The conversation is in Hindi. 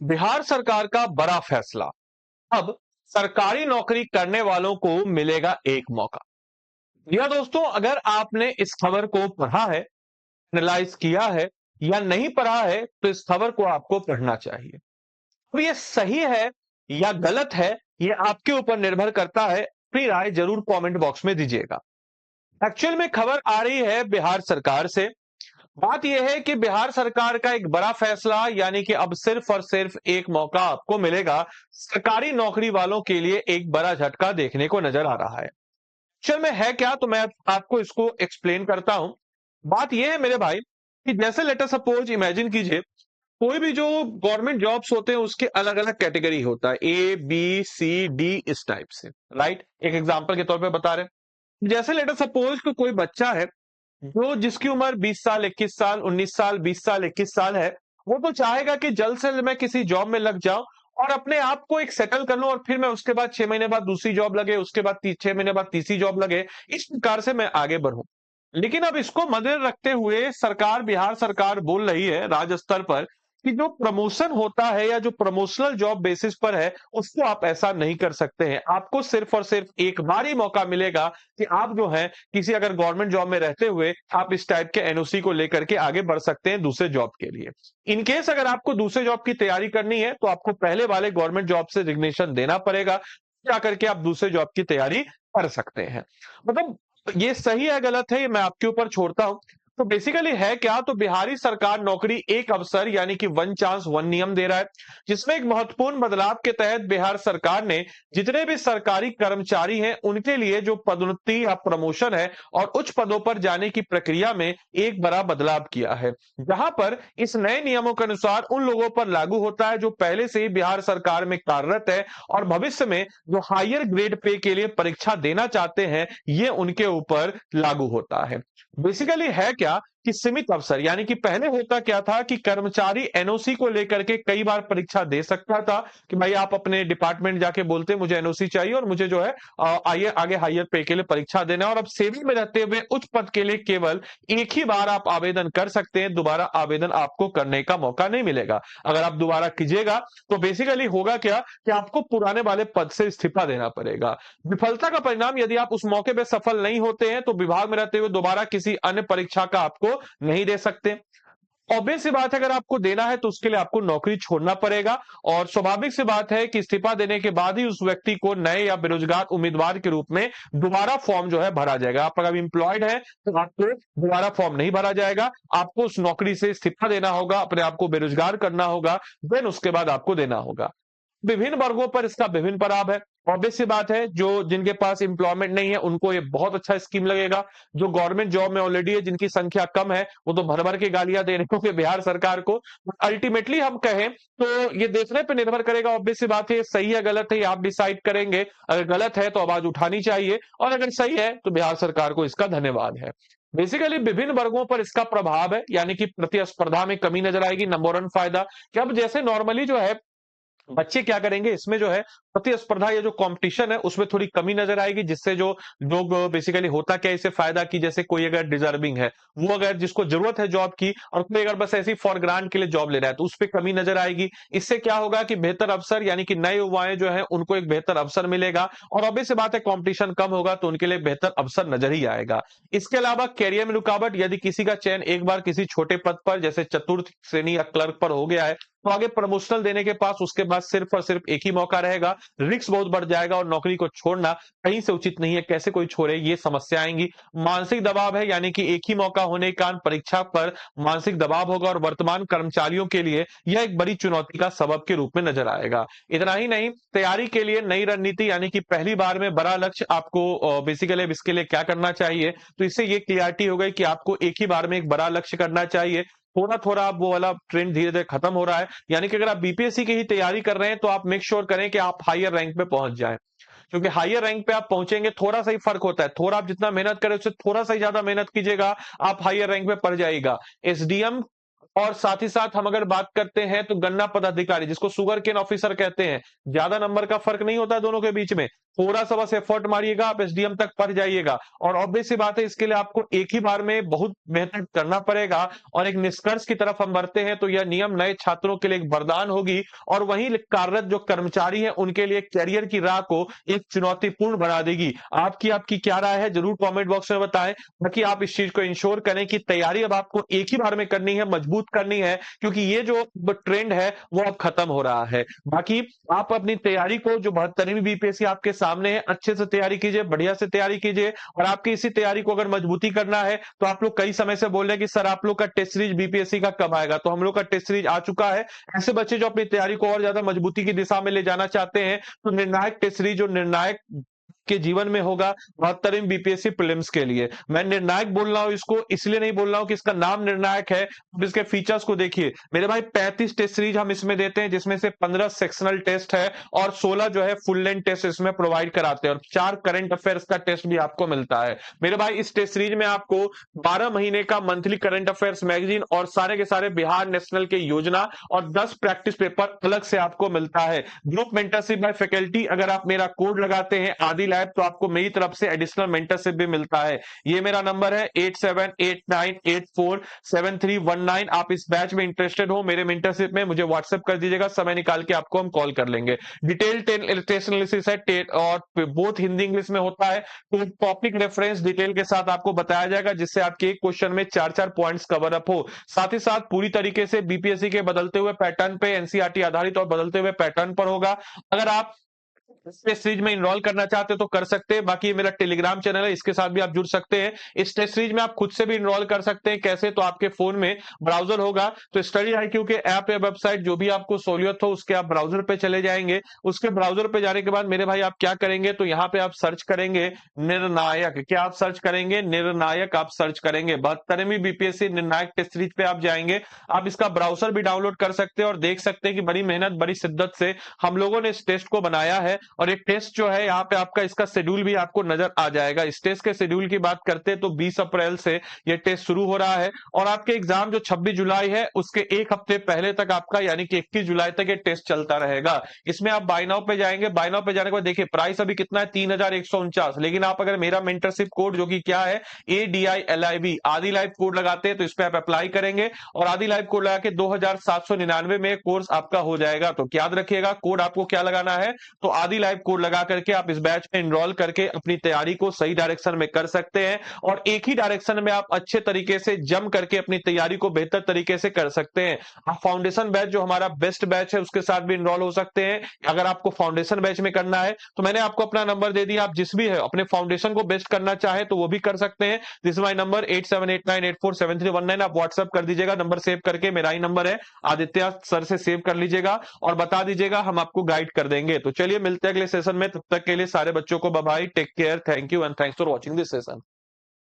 बिहार सरकार का बड़ा फैसला। अब सरकारी नौकरी करने वालों को मिलेगा एक मौका। या दोस्तों, अगर आपने इस खबर को पढ़ा है, एनालाइज किया है या नहीं पढ़ा है, तो इस खबर को आपको पढ़ना चाहिए। अब ये सही है या गलत है, ये आपके ऊपर निर्भर करता है। अपनी राय जरूर कमेंट बॉक्स में दीजिएगा। एक्चुअल में खबर आ रही है बिहार सरकार से। बात यह है कि बिहार सरकार का एक बड़ा फैसला, यानी कि अब सिर्फ और सिर्फ एक मौका आपको मिलेगा। सरकारी नौकरी वालों के लिए एक बड़ा झटका देखने को नजर आ रहा है। चल में है क्या, तो मैं आपको इसको एक्सप्लेन करता हूं। बात यह है मेरे भाई कि जैसे लेटर सपोज इमेजिन कीजिए, कोई भी जो गवर्नमेंट जॉब्स होते हैं उसके अलग अलग कैटेगरी होता है, ए बी सी डी, इस टाइप से। राइट, एक एग्जांपल के तौर पे बता रहे हैं। जैसे लेटर सपोज कि कोई बच्चा है जो जिसकी उम्र 20 साल, 21 साल, 19 साल, 20 साल, 21 साल है। वो तो चाहेगा कि जल्द से जल्द मैं किसी जॉब में लग जाऊं और अपने आप को एक सेटल कर लूं, और फिर मैं उसके बाद 6 महीने बाद दूसरी जॉब लगे, उसके बाद 6 महीने बाद तीसरी जॉब लगे, इस प्रकार से मैं आगे बढ़ूं। लेकिन अब इसको मद्देनजर रखते हुए सरकार, बिहार सरकार बोल रही है राज्य स्तर पर कि जो प्रमोशन होता है या जो प्रमोशनल जॉब बेसिस पर है, उसको आप ऐसा नहीं कर सकते हैं। आपको सिर्फ और सिर्फ एक बार ही मौका मिलेगा कि आप जो है किसी अगर गवर्नमेंट जॉब में रहते हुए आप इस टाइप के एनओसी को लेकर के आगे बढ़ सकते हैं दूसरे जॉब के लिए। इनकेस अगर आपको दूसरे जॉब की तैयारी करनी है, तो आपको पहले वाले गवर्नमेंट जॉब से रिजिग्नेशन देना पड़ेगा, जाकर के आप दूसरे जॉब की तैयारी कर सकते हैं। मतलब ये सही है गलत है, ये मैं आपके ऊपर छोड़ता हूं। तो बेसिकली है क्या, तो बिहारी सरकार नौकरी एक अवसर यानी कि वन चांस वन नियम दे रहा है, जिसमें एक महत्वपूर्ण बदलाव के तहत बिहार सरकार ने जितने भी सरकारी कर्मचारी हैं उनके लिए जो पदोन्नति या प्रमोशन है और उच्च पदों पर जाने की प्रक्रिया में एक बड़ा बदलाव किया है। जहां पर इस नए नियमों के अनुसार उन लोगों पर लागू होता है जो पहले से ही बिहार सरकार में कार्यरत है और भविष्य में जो हायर ग्रेड पे के लिए परीक्षा देना चाहते हैं, ये उनके ऊपर लागू होता है। बेसिकली है क्या कि सीमित अवसर, यानी कि पहले होता क्या था कि कर्मचारी एनओसी को लेकर के कई बार परीक्षा दे सकता था कि भाई आप अपने डिपार्टमेंट जाके बोलते मुझे एनओसी चाहिए और मुझे जो है आइए आगे हायर पे के लिए परीक्षा देना है। और अब सेवा में रहते हुए उच्च पद के लिए केवल एक ही बार आप आवेदन कर सकते हैं, दोबारा आवेदन आपको करने का मौका नहीं मिलेगा। अगर आप दोबारा कीजिएगा तो बेसिकली होगा क्या कि आपको पुराने वाले पद से इस्तीफा देना पड़ेगा। विफलता का परिणाम, यदि आप उस मौके पर सफल नहीं होते हैं तो विभाग में रहते हुए दोबारा किसी अन्य परीक्षा का आपको नहीं दे सकते। ऑब्वियस सी बात है, अगर आपको देना है तो उसके लिए आपको नौकरी छोड़ना पड़ेगा। और स्वाभाविक सी बात है कि इस्तीफा देने के बाद ही उस व्यक्ति को नए या बेरोजगार उम्मीदवार के रूप में दोबारा फॉर्म जो है भरा जाएगा। आप अगर एम्प्लॉयड है तो आपको दोबारा फॉर्म नहीं भरा जाएगा, आपको उस नौकरी से इस्तीफा देना होगा, अपने आप को बेरोजगार करना होगा, देन उसके बाद आपको देना होगा। विभिन्न वर्गों पर इसका विभिन्न प्रभाव है। ऑब्वियस सी बात है, जो जिनके पास एम्प्लॉयमेंट नहीं है उनको ये बहुत अच्छा स्कीम लगेगा। जो गवर्नमेंट जॉब में ऑलरेडी है, जिनकी संख्या कम है, वो तो भर भर के गालियां दे रहे होंगे बिहार सरकार को। अल्टीमेटली हम कहें तो ये देखने पे निर्भर करेगा। ऑब्वियस सी बात है, ये सही है गलत है ये आप डिसाइड करेंगे। अगर गलत है तो आवाज उठानी चाहिए, और अगर सही है तो बिहार सरकार को इसका धन्यवाद है। बेसिकली विभिन्न वर्गों पर इसका प्रभाव है, यानी कि प्रतिस्पर्धा में कमी नजर आएगी। नंबर वन फायदा कि अब जैसे नॉर्मली जो है बच्चे क्या करेंगे, इसमें जो है प्रतिस्पर्धा या जो कंपटीशन है उसमें थोड़ी कमी नजर आएगी, जिससे जो लोग बेसिकली होता क्या है, इससे फायदा कि जैसे कोई अगर डिजर्विंग है, वो अगर जिसको जरूरत है जॉब की, और कोई अगर बस ऐसी फॉर ग्रांट के लिए जॉब ले रहा है तो उस पर कमी नजर आएगी। इससे क्या होगा कि बेहतर अवसर, यानी कि नए युवाएं जो है उनको एक बेहतर अवसर मिलेगा, और ऑब्वियस बात है कंपटीशन कम होगा तो उनके लिए बेहतर अवसर नजर ही आएगा। इसके अलावा कैरियर में रुकावट, यदि किसी का चयन एक बार किसी छोटे पद पर जैसे चतुर्थ श्रेणी या क्लर्क पर हो गया है, तो आगे प्रमोशनल देने के पास उसके बाद सिर्फ और सिर्फ एक ही मौका रहेगा। रिस्क बहुत बढ़ जाएगा और नौकरी को छोड़ना कहीं से उचित नहीं है, कैसे कोई छोड़े, ये समस्या आएंगी। मानसिक दबाव है, यानी कि एक ही मौका होने के कारण परीक्षा पर मानसिक दबाव होगा, और वर्तमान कर्मचारियों के लिए यह एक बड़ी चुनौती का सबब के रूप में नजर आएगा। इतना ही नहीं, तैयारी के लिए नई रणनीति, यानी कि पहली बार में बड़ा लक्ष्य आपको बेसिकली इसके लिए क्या करना चाहिए, तो इससे ये क्लियरिटी हो गई कि आपको एक ही बार में एक बड़ा लक्ष्य करना चाहिए। थोड़ा थोड़ा अब वो वाला ट्रेंड धीरे धीरे खत्म हो रहा है, यानी कि अगर आप बीपीएससी की ही तैयारी कर रहे हैं तो आप मेक श्योर करें कि आप हायर रैंक पे पहुंच जाएं, क्योंकि हायर रैंक पे आप पहुंचेंगे, थोड़ा सा ही फर्क होता है। थोड़ा आप जितना मेहनत करें उससे थोड़ा सा ही ज्यादा मेहनत कीजिएगा, आप हायर रैंक पे पड़ जाएगा। एसडीएम और साथ ही साथ हम अगर बात करते हैं तो गन्ना पदाधिकारी, जिसको सुगर केन ऑफिसर कहते हैं, ज्यादा नंबर का फर्क नहीं होता है दोनों के बीच में। थोड़ा सा बस एफर्ट मारिएगा, आप एसडीएम तक पढ़ जाइएगा। और ऑब्वियस सी बात है, इसके लिए आपको एक ही बार में बहुत मेहनत करना पड़ेगा। और एक निष्कर्ष की तरफ हम बढ़ते हैं तो यह नियम नए छात्रों के लिए एक वरदान होगी और वहीं कार्यरत जो कर्मचारी हैं उनके लिए कैरियर की राह को एक चुनौतीपूर्ण बना देगी। आपकी क्या राय है, जरूर कमेंट बॉक्स में बताएं, ताकि आप इस चीज को इंश्योर करें कि तैयारी अब आपको एक ही बार में करनी है, मजबूत करनी है, क्योंकि ये जो ट्रेंड है वो अब खत्म हो रहा है। बाकी आप अपनी तैयारी को, जो 72वीं बीपीएससी आपके सामने है, अच्छे से तैयारी कीजिए, बढ़िया से तैयारी कीजिए। और आपकी इसी तैयारी को अगर मजबूती करना है तो आप लोग कई समय से बोल रहे हैं कि सर आप लोग का टेस्ट सीरीज बीपीएससी का कब आएगा, तो हम लोग का टेस्ट सीरीज आ चुका है। ऐसे बच्चे जो अपनी तैयारी को और ज्यादा मजबूती की दिशा में ले जाना चाहते हैं, तो निर्णायक टेस्ट सीरीज जो निर्णायक के जीवन में होगा 72वीं बीपीएससी प्रीलिम्स के लिए। मैं निर्णायक बोल रहा हूं इसको, इसलिए नहीं बोल रहा हूं कि इसका नाम निर्णायक है। अब इसके फीचर्स को देखिए मेरे भाई, 35 टेस्ट सीरीज हम इसमें देते हैं, जिसमें से 15 सेक्शनल टेस्ट है और 16 जो है फुल लेंथ टेस्ट इसमें प्रोवाइड कराते हैं, और 4 करंट अफेयर्स का टेस्ट भी आपको मिलता है। मेरे भाई इस टेस्ट सीरीज में आपको 12 महीने का मंथली करंट अफेयर्स मैगजीन और सारे के सारे बिहार नेशनल के योजना और 10 प्रैक्टिस पेपर अलग से आपको मिलता है। ग्रुप मेंटरशिप बाय फैकल्टी, अगर आप मेरा कोड लगाते हैं आदि लैब, तो आपको मेरी तरफ से एडिशनल मेंटरशिप भी मिलता है। ये मेरा नंबर है 8789847319। आप इस बैच में इंटरेस्टेड हो, मेरे मेंटरशिप में, मुझे व्हाट्सएप कर दीजिएगा, समय निकाल के आपको हम कॉल कर लेंगे। डिटेल टेस्ट एनालिसिस है और बोथ हिंदी इंग्लिश में होता है, तो टॉपिक रेफरेंस डिटेल के साथ आपको बताया जाएगा, जिससे आपके एक क्वेश्चन में 4-4 पॉइंट्स कवर अप हो। साथ ही साथ पूरी तरीके से बीपीएससी के बदलते हुए पैटर्न पे, एनसीईआरटी आधारित और बदलते हुए पैटर्न पर होगा। अगर आप टेस्ट सीरीज में इनरोल करना चाहते हो तो कर सकते हैं। बाकी ये मेरा टेलीग्राम चैनल है, इसके साथ भी आप जुड़ सकते हैं। इस टेस्ट सीरीज में आप खुद से भी इनरोल कर सकते हैं। कैसे, तो आपके फोन में ब्राउजर होगा, तो स्टडी IQ के ऐप या वेबसाइट जो भी आपको सहूलियत हो उसके आप ब्राउजर पे चले जाएंगे। उसके ब्राउजर पे जाने के बाद मेरे भाई आप क्या करेंगे, तो यहाँ पे आप सर्च करेंगे निर्णायक। क्या आप सर्च करेंगे? निर्णायक आप सर्च करेंगे। 72वीं बीपीएससी निर्णायक टेस्ट सीरीज पे आप जाएंगे। आप इसका ब्राउजर भी डाउनलोड कर सकते हैं और देख सकते हैं कि बड़ी मेहनत, बड़ी शिद्दत से हम लोगों ने इस टेस्ट को बनाया है। और एक टेस्ट जो है यहाँ पे आपका, इसका शेड्यूल भी आपको नजर आ जाएगा। इस टेस्ट के शेड्यूल की बात करते हैं तो 20 अप्रैल से ये टेस्ट शुरू हो रहा है और आपके एग्जाम जो 26 जुलाई है उसके एक हफ्ते पहले तक आपका, यानी कि 21 जुलाई तक ये टेस्ट चलता रहेगा। इसमें आप बाय नाउ पे जाएंगे। बाय नाउ पे जाने के बाद देखिए प्राइस अभी कितना है, 3149। लेकिन आप अगर मेरा मेंटरशिप कोड जो कि क्या है, ADILIB आदि लाइव कोड लगाते हैं तो इस पे आप अप्लाई करेंगे और आदि लाइव कोड लगा के 2799 में कोर्स आपका हो जाएगा। तो याद रखिएगा, कोड आपको क्या लगाना है, तो आदि लाइव कोड लगा करके आप इस बैच में एनरोल करके अपनी तैयारी को सही डायरेक्शन में कर सकते हैं और एक ही डायरेक्शन में आप अच्छे तरीके से जम करके अपनी तैयारी को बेहतर तरीके से कर सकते हैं। आप फाउंडेशन बैच जो हमारा बेस्ट बैच है उसके साथ भी एनरोल हो सकते हैं। अगर आपको फाउंडेशन बैच में करना है तो मैंने आपको अपना नंबर दे दिया, आप जिस भी है अपने फाउंडेशन को बेस्ट करना चाहे तो वो भी कर सकते हैं। This my number 8789847319। आप व्हाट्सएप कर दीजिएगा, नंबर सेव करके, मेरा ही नंबर है, आदित्य सर से सेव कर लीजिएगा और बता दीजिएगा, हम आपको गाइड कर देंगे। तो चलिए मिलते हैं अगले सेशन में, तब तक के लिए सारे बच्चों को bye bye, take care, thank you and thanks for watching this session.